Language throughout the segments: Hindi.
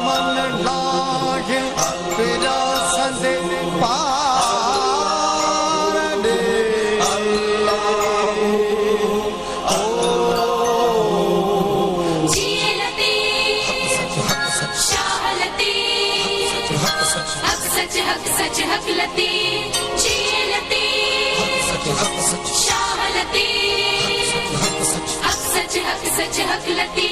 मन लागे तेरा संदे पार दे हक सच हक लती जीलती शाह लती हक सच हक लती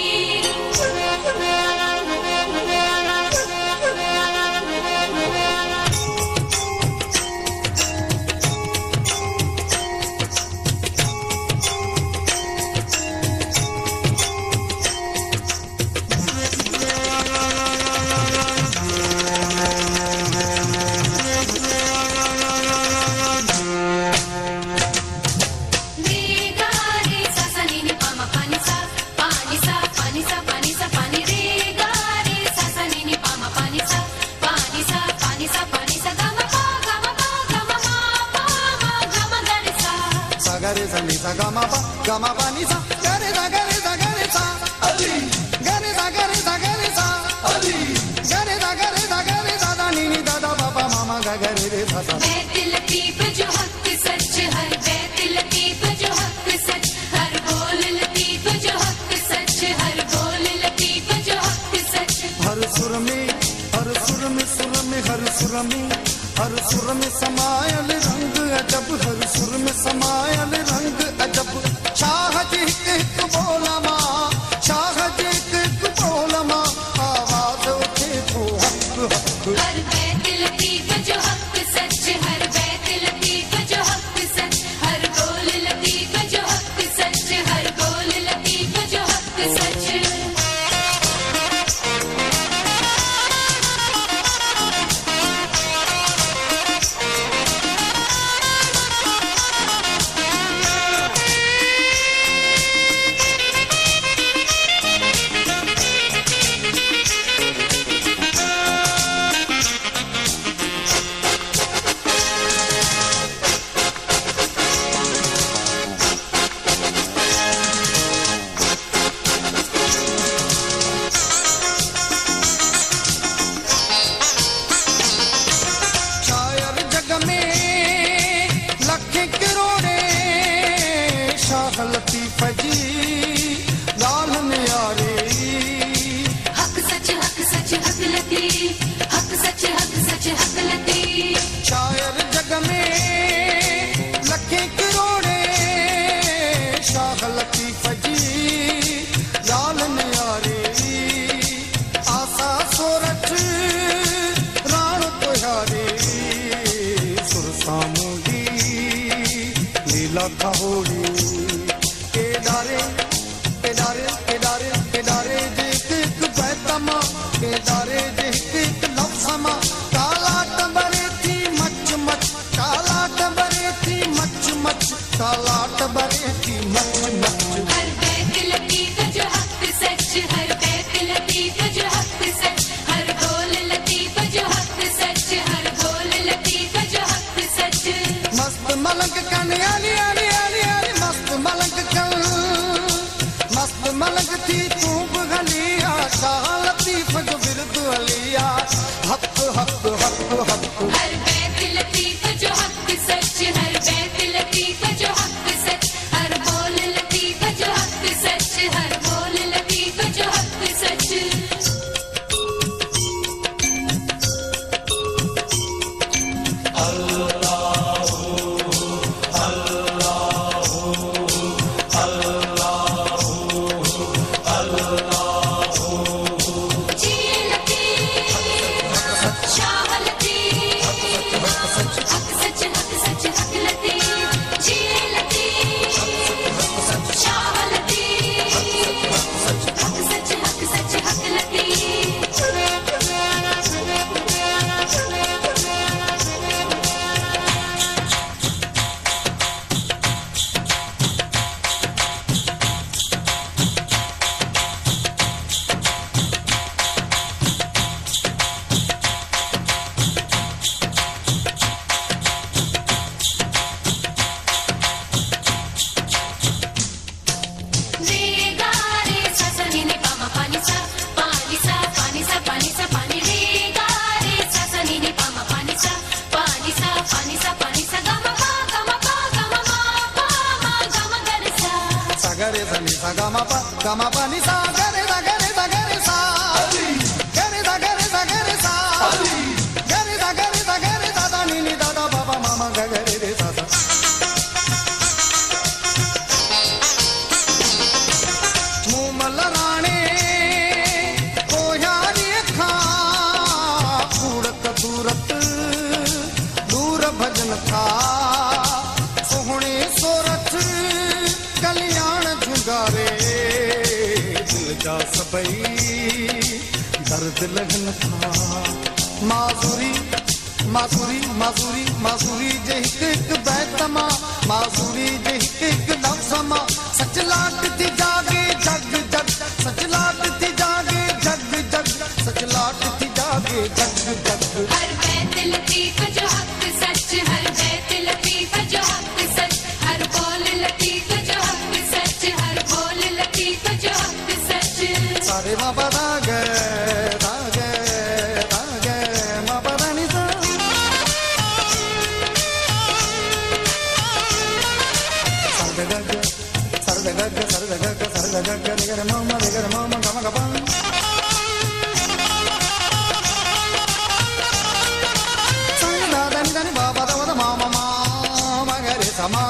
गरे सा नि सा गा मा पा नि सा गरे सा अली गरे सा अली गरे सा दा नी नी दा दा बाबा मामा गा गरे रे सा सा बैत लतीफ जो हक सच हर बैत लतीफ जो हक सच हर बोल लतीफ जो हक सच हर बोल लतीफ जो हक सच हर सुर में हर सुर में हर सुर में समायल रंग अजब हर सुर में समायल रंग अजब शाह जी एक बोला माँ शाह जी एक बोला माँ आवाज उठे तो हक हक हर बैत लतीफ जो हक सच हर बैत लतीफ जो हक सच हर बोल लतीफ जो हक सच हर बोल लतीफ जो हक सच लतीफ जी लाल न्यारे हक सच हक लती हक सच हक लती शायर जग में लखे करोड़े शाह लतीफ जी लाल न्यारे आसा सोरठ राण तोहारे सुरसा मूंगी लीला कहोड़ी केदारे जिक बैतमा केदारे जिक लफ्समा काला टबरे थी मच मच काला टबरे थी मच मच काला टबरे थी मच मच हर बैत लतीफ जो हक सच हर बैत लतीफ जो हक सच हर बोल लतीफ जो हक सच हर बोल लतीफ जो हक सच मस्त मलंग कन आली आली आली आली मस्त मलंग कन मस्त मलंग थी तू बगलिया शाह लतीफ जो बिरद अलिया हक हक हक हक हर बैत लतीफ जो हक सच हर बैत लतीफ जो हक जा सबई दर्द लगन था माज़ूरी माज़ूरी माज़ूरी माज़ूरी जे हिक हिक बैतमा माज़ूरी जे हिक हिक लफ्ज़मा सच लाट थी जागे जग जग सच लाट थी जागे जग जग सच लाट थी जागे जग जग हर बैत लतीफ जो हक सच हर बैत लतीफ जो हक सच हर बोल लतीफ जो हक सच हर बोल लतीफ जो हक सच सारे माँ बना गए माँ बरानी सा सरगग निगर मामा गम गपा संग दादा निगन बाबा दवद मामा मामा गरे समा